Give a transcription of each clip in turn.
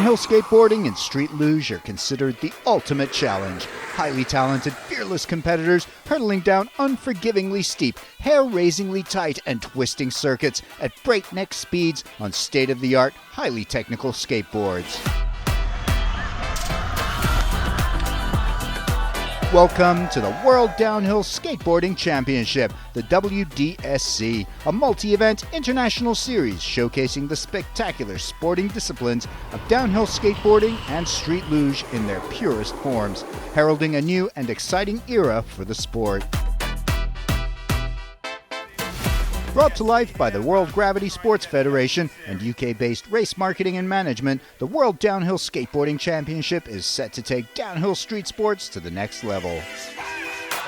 Downhill skateboarding and street luge are considered the ultimate challenge. Highly talented, fearless competitors hurtling down unforgivingly steep, hair-raisingly tight and twisting circuits at breakneck speeds on state-of-the-art, highly technical skateboards. Welcome to the World Downhill Skateboarding Championship, the WDSC, a multi-event international series showcasing the spectacular sporting disciplines of downhill skateboarding and street luge in their purest forms, heralding a new and exciting era for the sport. Brought to life by the World Gravity Sports Federation and UK-based Race Marketing and Management, the World Downhill Skateboarding Championship is set to take downhill street sports to the next level.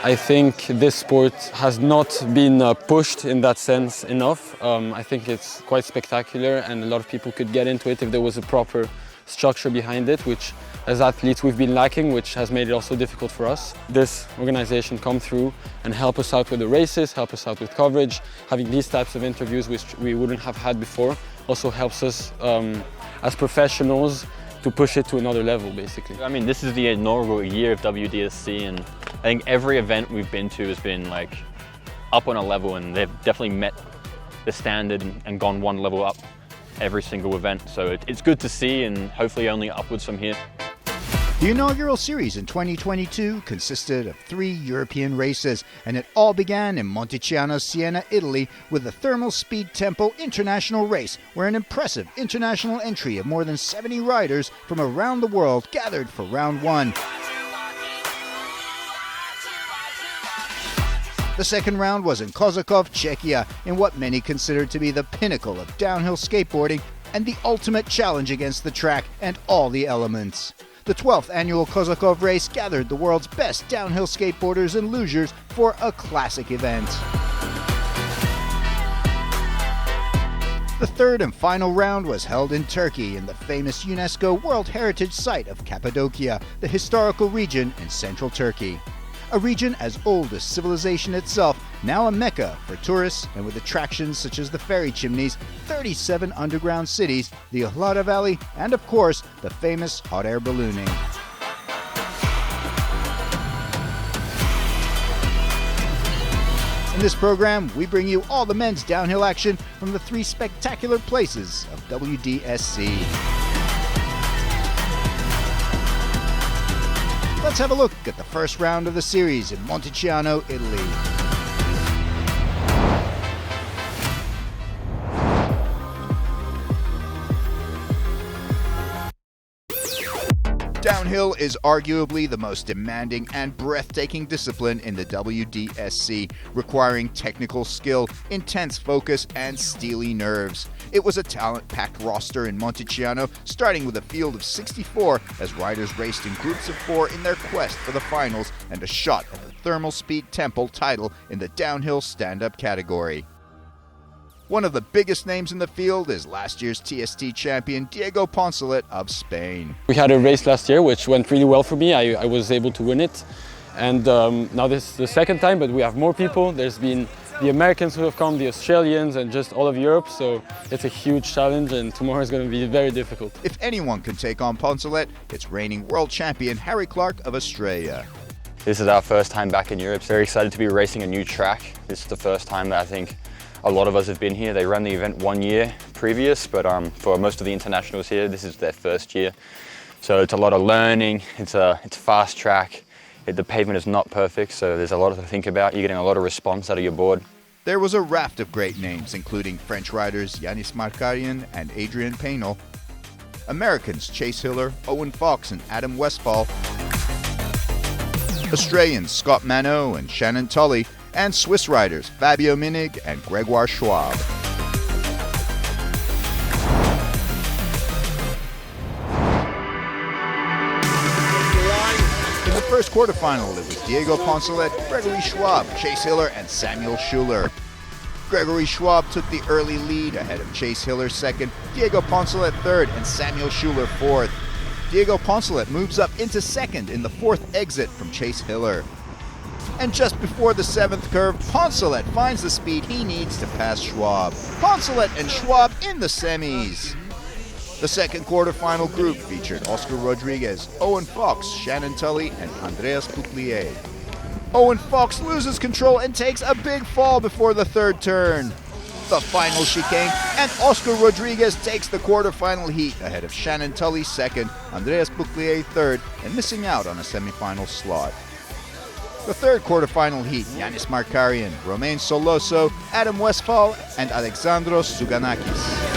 I think this sport has not been pushed in that sense enough. I think it's quite spectacular and a lot of people could get into it if there was a proper structure behind it, which as athletes we've been lacking, which has made it also difficult for us. This organization come through and help us out with the races, help us out with coverage. Having these types of interviews which we wouldn't have had before also helps us as professionals to push it to another level, basically. I mean, this is the inaugural year of WDSC, and I think every event we've been to has been like up on a level, and they've definitely met the standard and gone one level up every single event. So it's good to see, and hopefully only upwards from here. The inaugural series in 2022 consisted of 3 European races, and it all began in Monticiano, Siena, Italy, with the Thermal Speed Tempo International Race, where an impressive international entry of more than 70 riders from around the world gathered for round 1. The second round was in Kozakov, Czechia, in what many consider to be the pinnacle of downhill skateboarding and the ultimate challenge against the track and all the elements. The 12th annual Kozakov race gathered the world's best downhill skateboarders and lugers for a classic event. The third and final round was held in Turkey in the famous UNESCO World Heritage Site of Cappadocia, the historical region in central Turkey. A region as old as civilization itself, now a mecca for tourists, and with attractions such as the ferry chimneys, 37 underground cities, the Ihlada Valley, and of course, the famous hot air ballooning. In this program, we bring you all the men's downhill action from the 3 spectacular places of WDSC. Let's have a look at the first round of the series in Monticiano, Italy. Downhill is arguably the most demanding and breathtaking discipline in the WDSC, requiring technical skill, intense focus, and steely nerves. It was a talent-packed roster in Monticiano, starting with a field of 64 as riders raced in groups of 4 in their quest for the finals and a shot at the Thermal Speed Tempo title in the downhill stand-up category. One of the biggest names in the field is last year's TST champion Diego Poncelet of Spain. We had a race last year which went really well for me. I was able to win it, and now this is the second time, but we have more people. There's been the Americans who have come, the Australians, and just all of Europe, so it's a huge challenge, and tomorrow is going to be very difficult. If anyone can take on Poncelet, it's reigning world champion Harry Clark of Australia. This is our first time back in Europe. Very excited to be racing a new track. This is the first time that I think a lot of us have been here. They ran the event 1 year previous, but for most of the internationals here, this is their first year. So it's a lot of learning. It's a fast track. The pavement is not perfect, so there's a lot to think about. You're getting a lot of response out of your board. There was a raft of great names, including French riders Yanis Markarian and Adrian Painel, Americans Chase Hiller, Owen Fox, and Adam Westphal, Australians Scott Mano and Shannon Tully, and Swiss riders Fabio Minig and Gregoire Schwab. In the first quarterfinal, it was Diego Poncelet, Gregory Schwab, Chase Hiller, and Samuel Schuler. Gregory Schwab took the early lead ahead of Chase Hiller second, Diego Poncelet third, and Samuel Schuler fourth. Diego Poncelet moves up into second in the 4th exit from Chase Hiller. And just before the 7th curve, Poncelet finds the speed he needs to pass Schwab. Poncelet and Schwab in the semis. The second quarterfinal group featured Oscar Rodriguez, Owen Fox, Shannon Tully, and Andreas Bouclier. Owen Fox loses control and takes a big fall before the third turn. The final chicane, and Oscar Rodriguez takes the quarterfinal heat ahead of Shannon Tully second, Andreas Bouclier third, and missing out on a semifinal slot. The third quarterfinal heat, Yanis Markarian, Romain Soloso, Adam Westphal, and Alexandros Zouganakis.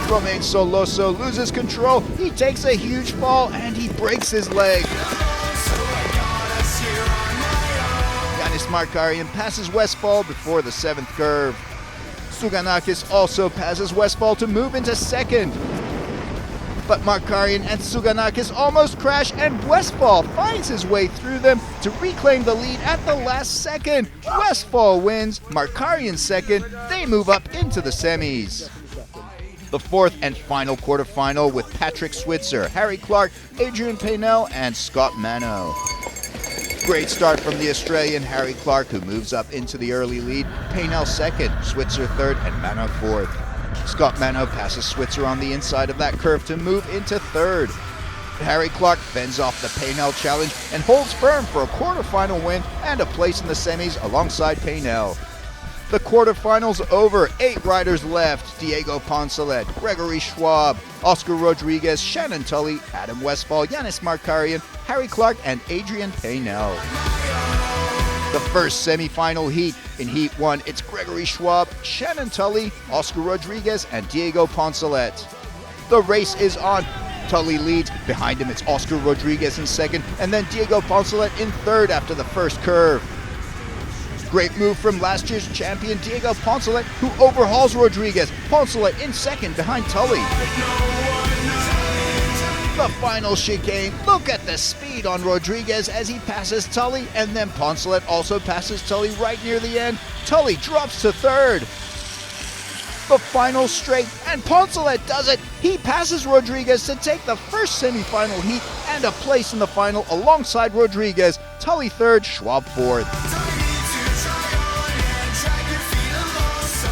Romain Soloso loses control, he takes a huge fall, and he breaks his leg. Yanis Markarian passes Westphal before the seventh curve. Zouganakis also passes Westphal to move into second. But Markarian and Zouganakis almost crash, and Westphal finds his way through them to reclaim the lead at the last second. Westphal wins, Markarian second, they move up into the semis. The fourth and final quarterfinal with Patrick Switzer, Harry Clark, Adrian Paynell, and Scott Mano. Great start from the Australian Harry Clark, who moves up into the early lead. Paynell second, Switzer third, and Mano fourth. Scott Mano passes Switzer on the inside of that curve to move into third. Harry Clark fends off the Paynell challenge and holds firm for a quarterfinal win and a place in the semis alongside Paynell. The quarterfinals over, 8 riders left: Diego Poncelet, Gregory Schwab, Oscar Rodriguez, Shannon Tully, Adam Westphal, Yanis Markarian, Harry Clark, and Adrian Paynell. The first semi-final heat. In Heat 1, it's Gregory Schwab, Shannon Tully, Oscar Rodriguez, and Diego Poncelet. The race is on. Tully leads. Behind him, it's Oscar Rodriguez in second, and then Diego Poncelet in third after the first curve. Great move from last year's champion Diego Poncelet, who overhauls Rodriguez. Poncelet in second behind Tully. The final chicane. Look at the speed on Rodriguez as he passes Tully, and then Poncelet also passes Tully right near the end. Tully drops to third. The final straight, and Poncelet does it. He passes Rodriguez to take the first semi-final heat and a place in the final alongside Rodriguez. Tully third, Schwab fourth.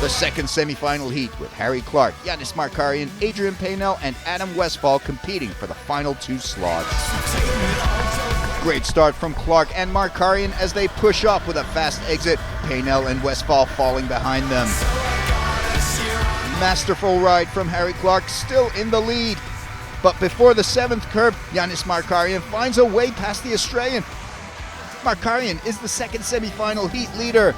The second semi-final heat with Harry Clark, Yanis Markarian, Adrian Paynell, and Adam Westphal competing for the final 2 slots. Great start from Clark and Markarian as they push off with a fast exit, Paynell and Westphal falling behind them. Masterful ride from Harry Clark, still in the lead. But before the 7th curve, Yanis Markarian finds a way past the Australian. Markarian is the second semi-final heat leader.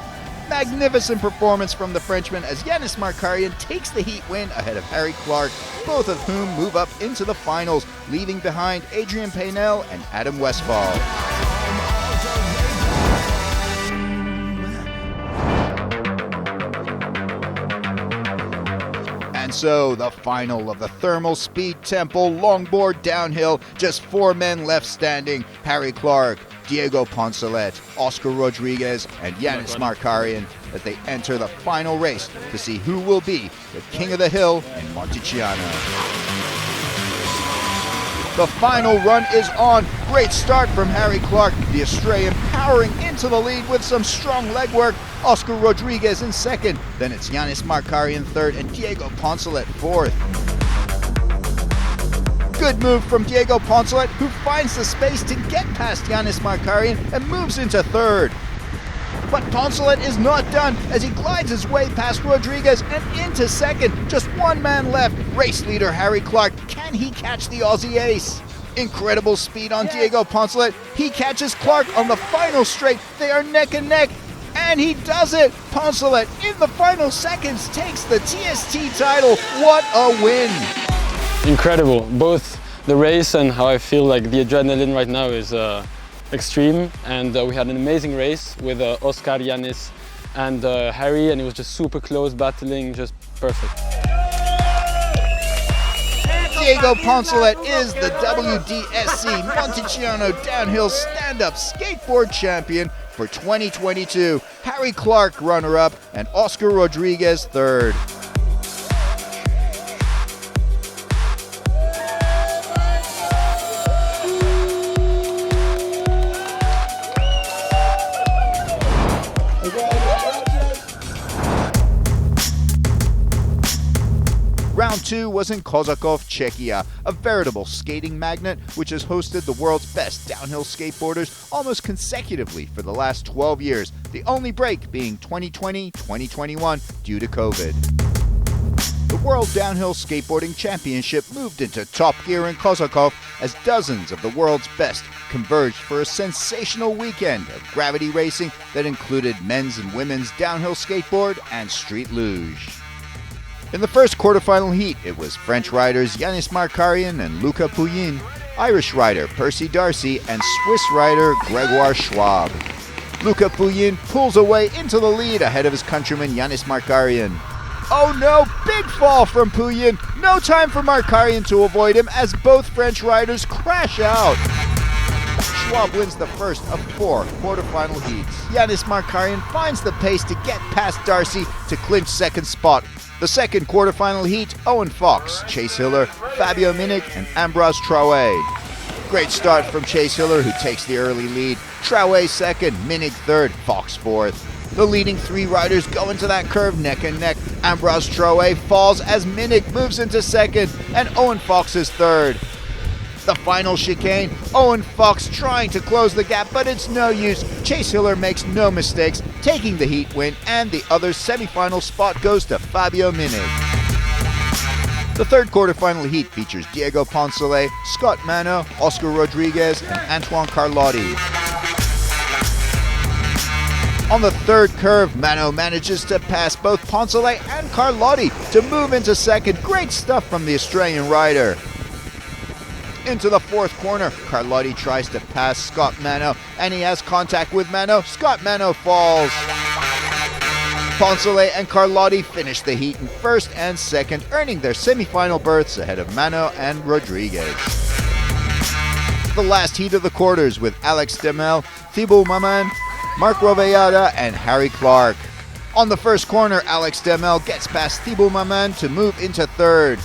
Magnificent performance from the Frenchman as Yanis Markarian takes the heat win ahead of Harry Clark, both of whom move up into the finals, leaving behind Adrian Paynell and Adam Westphal. And so, the final of the Thermal Speed Temple longboard downhill, just 4 men left standing: Harry Clark, Diego Poncelet, Oscar Rodriguez, and Yanis Markarian, as they enter the final race to see who will be the king of the hill in Monticiano. The final run is on. Great start from Harry Clark, the Australian powering into the lead with some strong legwork. Oscar Rodriguez in second, then it's Yanis Markarian third and Diego Poncelet fourth. Good move from Diego Poncelet, who finds the space to get past Yanis Markarian and moves into third. But Poncelet is not done as he glides his way past Rodriguez and into second. Just 1 man left. Race leader Harry Clark. Can he catch the Aussie ace? Incredible speed on Diego Poncelet. He catches Clark on the final straight. They are neck and neck. And he does it! Poncelet, in the final seconds, takes the TST title. What a win! Incredible. Both the race and how I feel like the adrenaline right now is extreme. And we had an amazing race with Oscar, Yanis, and Harry, and it was just super close, battling, just perfect. Diego Poncelet is the WDSC Monticiano Downhill Stand-Up Skateboard Champion for 2022. Harry Clark runner-up and Oscar Rodriguez third. Round 2 was in Kozakov, Czechia, a veritable skating magnet which has hosted the world's best downhill skateboarders almost consecutively for the last 12 years, the only break being 2020-2021 due to COVID. The World Downhill Skateboarding Championship moved into top gear in Kozakov as dozens of the world's best converged for a sensational weekend of gravity racing that included men's and women's downhill skateboard and street luge. In the first quarterfinal heat, it was French riders Yanis Markarian and Luca Pouyin, Irish rider Percy Darcy, and Swiss rider Gregoire Schwab. Luca Pouyin pulls away into the lead ahead of his countryman Yanis Markarian. Oh no, big fall from Pouyin. No time for Markarian to avoid him as both French riders crash out. Schwab wins the first of 4 quarterfinal heats. Yanis Markarian finds the pace to get past Darcy to clinch second spot. The second quarterfinal heat, Owen Fox, Chase Hiller, Fabio Minig, and Ambroise Traoré. Great start from Chase Hiller, who takes the early lead. Traoré second, Minig third, Fox fourth. The leading 3 riders go into that curve neck and neck. Ambroise Traoré falls as Minig moves into second, and Owen Fox is third. The final chicane, Owen Fox trying to close the gap, but it's no use. Chase Hiller makes no mistakes, taking the heat win, and the other semifinal spot goes to Fabio Minig. The third quarterfinal heat features Diego Poncelet, Scott Mano, Oscar Rodriguez, and Antoine Carlotti. On the third curve, Mano manages to pass both Poncelet and Carlotti to move into second. Great stuff from the Australian rider. Into the fourth corner, Carlotti tries to pass Scott Mano, and he has contact with Mano. Scott Mano falls. Poncelet and Carlotti finish the heat in first and second, earning their semifinal berths ahead of Mano and Rodriguez. The last heat of the quarters with Alex Demel, Thibaut Maman, Marc Rovellada, and Harry Clark. On the first corner, Alex Demel gets past Thibaut Maman to move into third.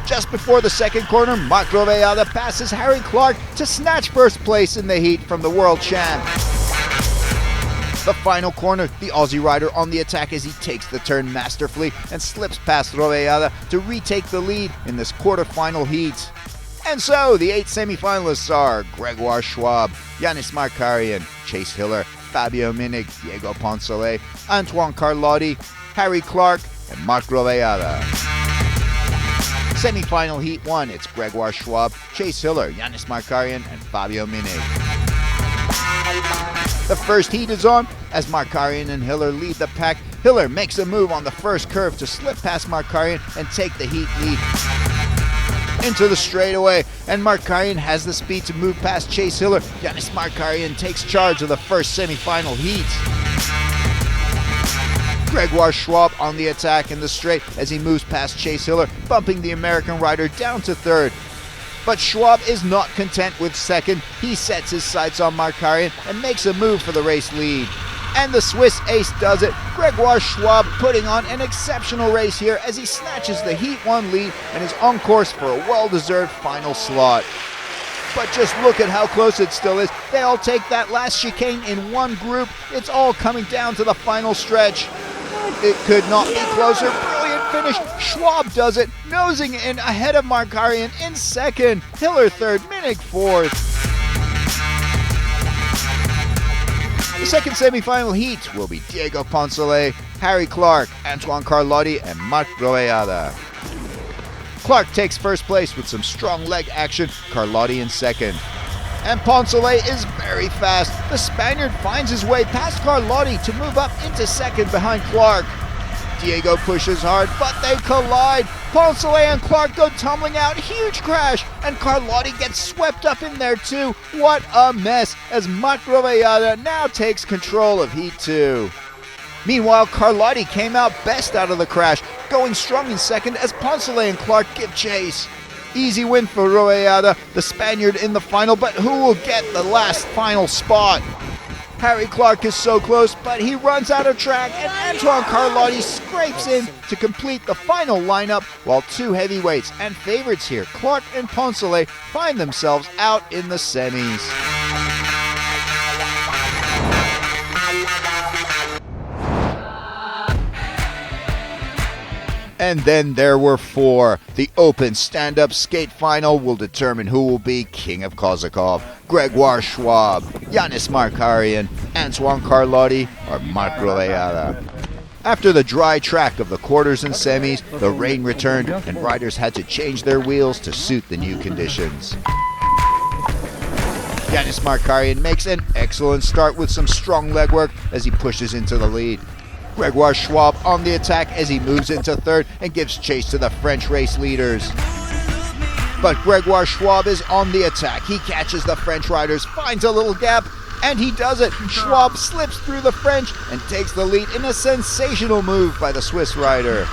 Just before the second corner, Marc Rovellada passes Harry Clark to snatch first place in the heat from the world champ. The final corner, the Aussie rider on the attack as he takes the turn masterfully and slips past Rovellada to retake the lead in this quarterfinal heat. And so, the 8 semifinalists are Gregoire Schwab, Yanis Markarian, Chase Hiller, Fabio Minig, Diego Poncelet, Antoine Carlotti, Harry Clark, and Marc Rovellada. Semifinal Heat 1, it's Gregoire Schwab, Chase Hiller, Yanis Markarian, and Fabio Minig. The first heat is on as Markarian and Hiller lead the pack. Hiller makes a move on the first curve to slip past Markarian and take the heat lead into the straightaway, and Markarian has the speed to move past Chase Hiller. Yanis Markarian takes charge of the first semi-final heat. Gregoire Schwab on the attack in the straight as he moves past Chase Hiller, bumping the American rider down to third. But Schwab is not content with second. He sets his sights on Markarian and makes a move for the race lead. And the Swiss ace does it. Gregoire Schwab putting on an exceptional race here as he snatches the Heat 1 lead and is on course for a well-deserved final slot. But just look at how close it still is. They all take that last chicane in one group. It's all coming down to the final stretch. It could not be closer. Brilliant finish. Schwab does it, nosing in ahead of Markarian in second. Hiller third, Minig fourth. The second semifinal heat will be Diego Poncelet, Harry Clark, Antoine Carlotti, and Marc Rovellada. Clark takes first place with some strong leg action, Carlotti in second. And Poncelet is very fast. The Spaniard finds his way past Carlotti to move up into second behind Clark. Diego pushes hard, but they collide. Poncelet and Clark go tumbling out. Huge crash, and Carlotti gets swept up in there too. What a mess as Marc Rovellada now takes control of Heat 2. Meanwhile, Carlotti came out best out of the crash, going strong in second as Poncelet and Clark give chase. Easy win for Rovellada, the Spaniard in the final, but who will get the last final spot? Harry Clark is so close, but he runs out of track, and Antoine Carlotti scrapes in to complete the final lineup, while 2 heavyweights and favorites here, Clark and Poncelet, find themselves out in the semis. And then there were 4. The open stand-up skate final will determine who will be King of Kozakov. Gregoire Schwab, Yanis Markarian, Antoine Carlotti, or Marc Rovellada. After the dry track of the quarters and semis, the rain returned and riders had to change their wheels to suit the new conditions. Yanis Markarian makes an excellent start with some strong legwork as he pushes into the lead. Gregoire Schwab on the attack as he moves into third and gives chase to the French race leaders. But Gregoire Schwab is on the attack. He catches the French riders, finds a little gap, and he does it. Schwab slips through the French and takes the lead in a sensational move by the Swiss rider.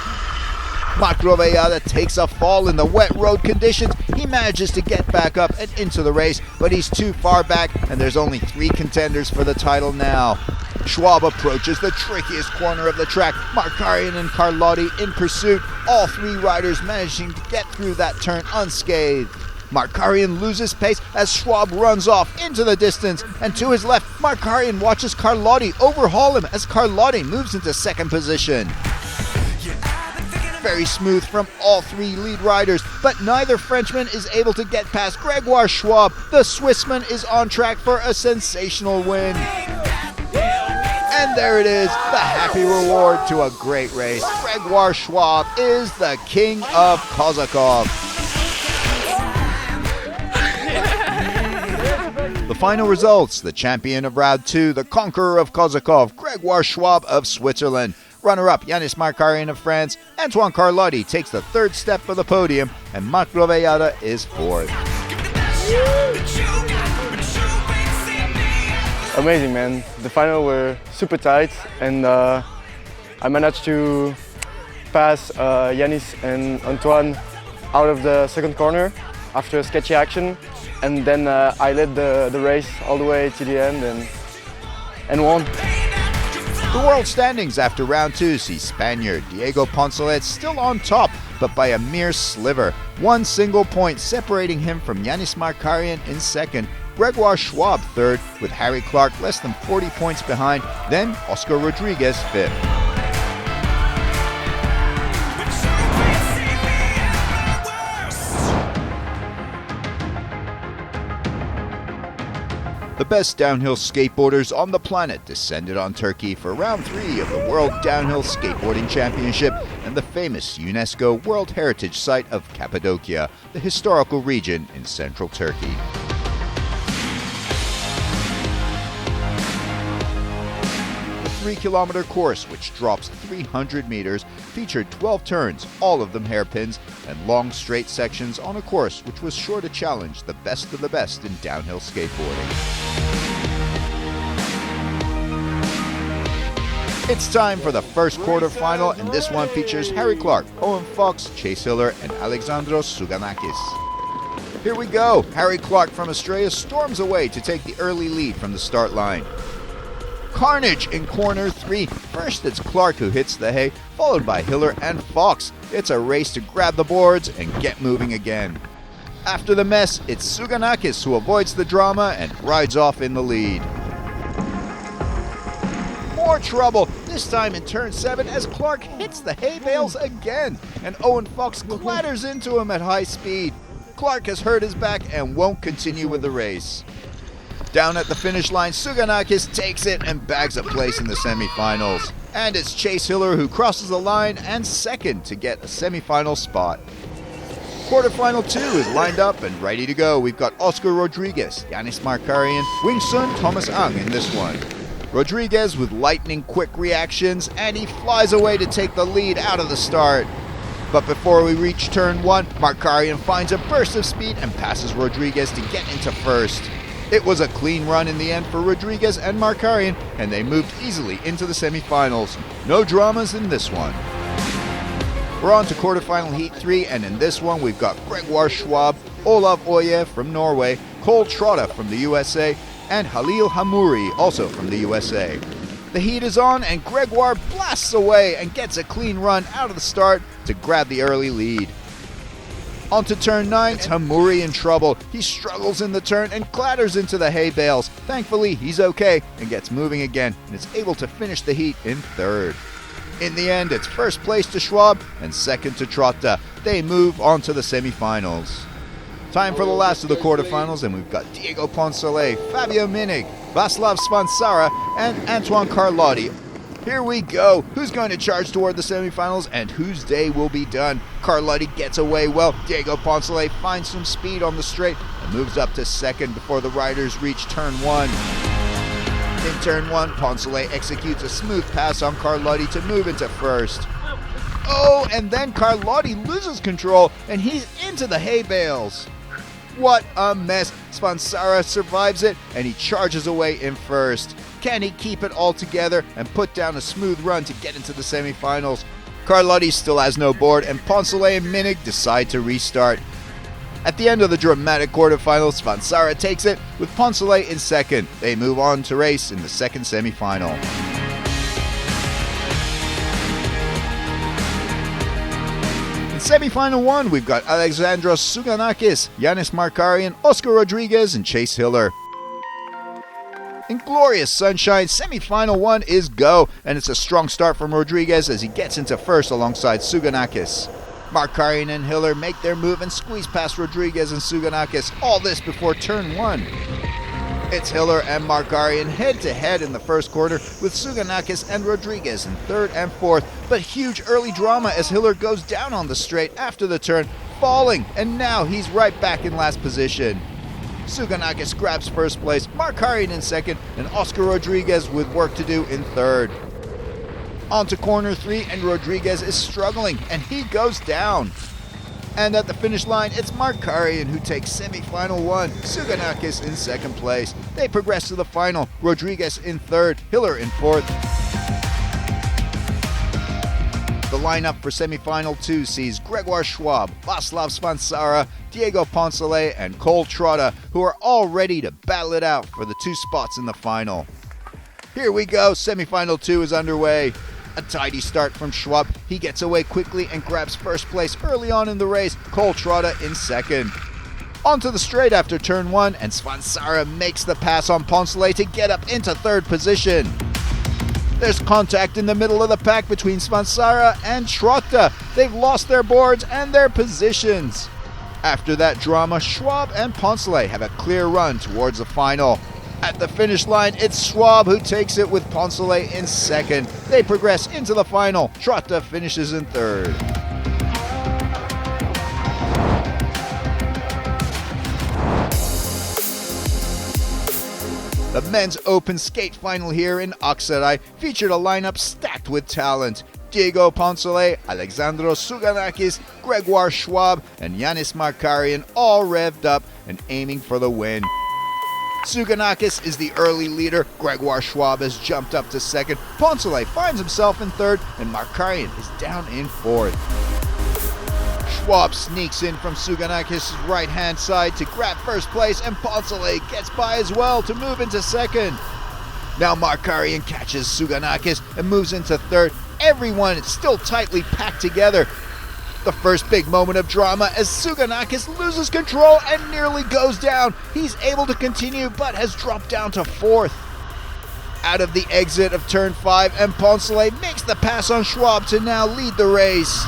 Marc Rovellada takes a fall in the wet road conditions. He manages to get back up and into the race, but he's too far back and there's only 3 contenders for the title now. Schwab approaches the trickiest corner of the track. Markarian and Carlotti in pursuit, all 3 riders managing to get through that turn unscathed. Markarian loses pace as Schwab runs off into the distance, and to his left, Markarian watches Carlotti overhaul him as Carlotti moves into second position. Very smooth from all 3 lead riders, but neither Frenchman is able to get past Gregoire Schwab. The Swissman is on track for a sensational win. And there it is, the happy reward to a great race. Gregoire Schwab is the King of Kozakov. The final results: the champion of Round 2, the conqueror of Kozakov, Gregoire Schwab of Switzerland. Runner-up, Yanis Markarian of France. Antoine Carlotti takes the 3rd step for the podium, and Marc Rovellada is 4th. Amazing, man. The final were super tight, and I managed to pass Yanis and Antoine out of the second corner after a sketchy action, and then I led the race all the way to the end and won. The world standings after round 2 see Spaniard Diego Poncelet still on top, but by a mere sliver. 1 single point separating him from Yanis Markarian in second. Gregoire Schwab third, with Harry Clark less than 40 points behind, then Oscar Rodriguez fifth. The best downhill skateboarders on the planet descended on Turkey for round 3 of the World Downhill Skateboarding Championship and the famous UNESCO World Heritage Site of Cappadocia, the historical region in central Turkey. The 3-kilometer course, which drops 300 meters, featured 12 turns, all of them hairpins, and long straight sections on a course which was sure to challenge the best of the best in downhill skateboarding. It's time for the first quarterfinal, and this one features Harry Clark, Owen Fox, Chase Hiller, and Alexandros Souganakis. Here we go. Harry Clark from Australia storms away to take the early lead from the start line. Carnage in corner 3. First it's Clark who hits the hay, followed by Hiller and Fox. It's a race to grab the boards and get moving again. After the mess, it's Souganakis who avoids the drama and rides off in the lead. More trouble, this time in turn 7 as Clark hits the hay bales again, and Owen Fox clatters into him at high speed. Clark has hurt his back and won't continue with the race. Down at the finish line, Souganakis takes it and bags a place in the semifinals. And it's Chase Hiller who crosses the line and second to get a semifinal spot. Quarterfinal 2 is lined up and ready to go. We've got Oscar Rodriguez, Yanis Markarian, Wing Sun Thomas Ang in this one. Rodriguez with lightning quick reactions, and he flies away to take the lead out of the start. But before we reach turn 1, Markarian finds a burst of speed and passes Rodriguez to get into first. It was a clean run in the end for Rodriguez and Markarian, and they moved easily into the semifinals. No dramas in this one. We're on to quarterfinal heat 3, and in this one we've got Gregoire Schwab, Olav Oye from Norway, Cole Trotta from the USA, and Halil Hamouri, also from the USA. The heat is on, and Gregoire blasts away and gets a clean run out of the start to grab the early lead. On to turn 9, Hamouri in trouble. He struggles in the turn and clatters into the hay bales. Thankfully, he's okay and gets moving again and is able to finish the heat in third. In the end, it's first place to Schwab and second to Trotta. They move on to the semifinals. Time for the last of the quarterfinals, and we've got Diego Poncelet, Fabio Minig, Václav Svansara, and Antoine Carlotti. Here we go. Who's going to charge toward the semifinals and whose day will be done? Carlotti gets away well. Diego Poncelet finds some speed on the straight and moves up to second before the riders reach turn 1. In turn 1, Poncelet executes a smooth pass on Carlotti to move into first. Oh, and then Carlotti loses control and he's into the hay bales. What a mess. Svansara survives it and he charges away in first. Can he keep it all together and put down a smooth run to get into the semifinals? Carlotti still has no board and Poncelet and Minig decide to restart. At the end of the dramatic quarterfinals, Svansara takes it with Poncelet in second. They move on to race in the second semifinal. In semifinal 1, we've got Alexandros Souganakis, Yanis Markarian, Oscar Rodriguez, and Chase Hiller. In glorious sunshine, semifinal 1 is go, and it's a strong start from Rodriguez as he gets into first alongside Souganakis. Markarian and Hiller make their move and squeeze past Rodriguez and Souganakis, all this before turn 1. It's Hiller and Markarian head-to-head in the first corner with Souganakis and Rodriguez in third and fourth, but huge early drama as Hiller goes down on the straight after the turn, falling, and now he's right back in last position. Souganakis grabs first place, Markarian in second, and Oscar Rodriguez with work to do in third. On to corner 3, and Rodriguez is struggling, and he goes down. And at the finish line, it's Markarian who takes semifinal 1, Souganakis in second place. They progress to the final, Rodriguez in third, Hiller in fourth. The lineup for semifinal 2 sees Gregoire Schwab, Václav Svansara, Diego Poncelet, and Cole Trotta, who are all ready to battle it out for the 2 spots in the final. Here we go, semifinal 2 is underway. A tidy start from Schwab. He gets away quickly and grabs first place early on in the race, Cole Trotta in second. Onto the straight after turn 1, and Svansara makes the pass on Poncelet to get up into third position. There's contact in the middle of the pack between Svansara and Trotta. They've lost their boards and their positions. After that drama, Schwab and Poncelet have a clear run towards the final. At the finish line, it's Schwab who takes it with Poncelet in second. They progress into the final. Trotta finishes in third. The men's open skate final here in Aksaray featured a lineup stacked with talent. Diego Poncelet, Alexandros Souganakis, Gregoire Schwab, and Yanis Markarian all revved up and aiming for the win. Souganakis is the early leader, Gregoire Schwab has jumped up to second, Poncelet finds himself in third, and Markarian is down in fourth. Schwab sneaks in from Souganakis' right-hand side to grab first place, and Poncelet gets by as well to move into second. Now Markarian catches Souganakis and moves into third. Everyone is still tightly packed together. The first big moment of drama as Souganakis loses control and nearly goes down. He's able to continue but has dropped down to fourth. Out of the exit of turn 5, and Poncelet makes the pass on Schwab to now lead the race.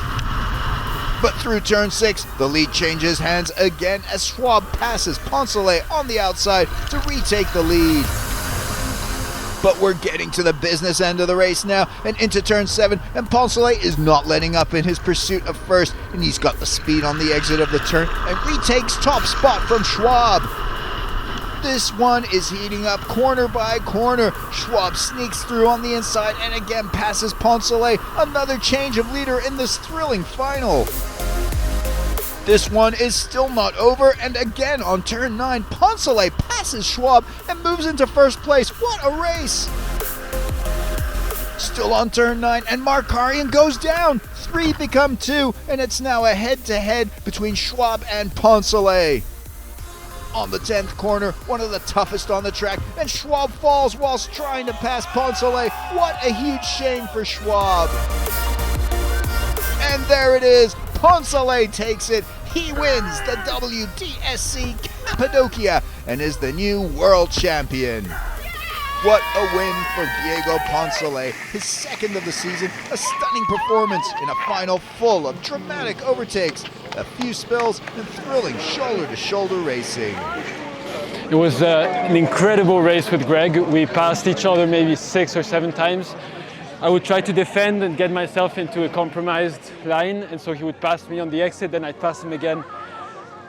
But through turn 6, the lead changes hands again as Schwab passes Poncelet on the outside to retake the lead. But we're getting to the business end of the race now and into turn 7, and Poncelet is not letting up in his pursuit of first, and he's got the speed on the exit of the turn and retakes top spot from Schwab. This one is heating up corner by corner. Schwab sneaks through on the inside and again passes Poncelet. Another change of leader in this thrilling final. This one is still not over, and again on turn 9, Poncelet passes Schwab and moves into first place. What a race! Still on turn 9, and Markarian goes down. 3 become 2, and it's now a head-to-head between Schwab and Poncelet. On the 10th corner, one of the toughest on the track, and Schwab falls whilst trying to pass Poncelet. What a huge shame for Schwab. And there it is. Poncelet takes it. He wins the WDSC Cappadocia and is the new world champion. What a win for Diego Poncelet, his second of the season, a stunning performance in a final full of dramatic overtakes, a few spills, and thrilling shoulder-to-shoulder racing. It was an incredible race with Greg. We passed each other maybe 6 or 7 times. I would try to defend and get myself into a compromised line, and so he would pass me on the exit, then I'd pass him again.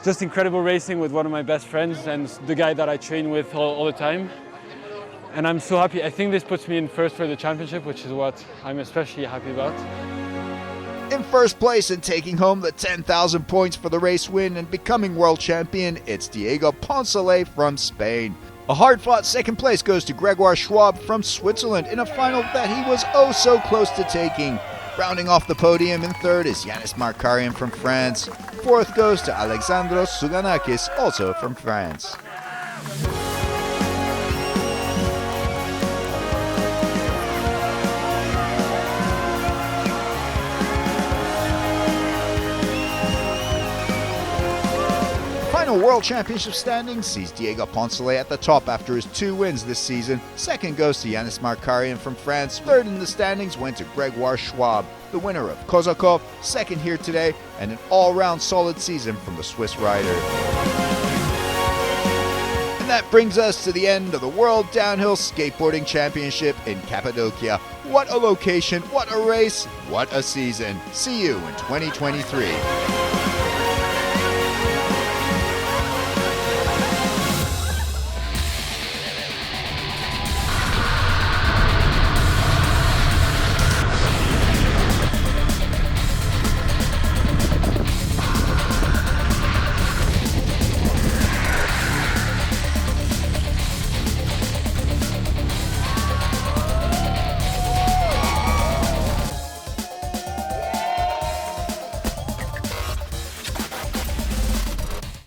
Just incredible racing with one of my best friends and the guy that I train with all the time. And I'm so happy. I think this puts me in first for the championship, which is what I'm especially happy about. In first place and taking home the 10,000 points for the race win and becoming world champion, it's Diego Poncelet from Spain. A hard-fought second place goes to Gregoire Schwab from Switzerland in a final that he was oh so close to taking. Rounding off the podium in third is Yanis Markarian from France. Fourth goes to Alexandros Souganakis, also from France. Final World Championship standing sees Diego Poncelet at the top after his 2 wins this season. Second goes to Yanis Markarian from France. Third in the standings went to Gregoire Schwab, the winner of Kozakov, second here today, and an all-round solid season from the Swiss rider. And that brings us to the end of the World Downhill Skateboarding Championship in Cappadocia. What a location, what a race, what a season. See you in 2023.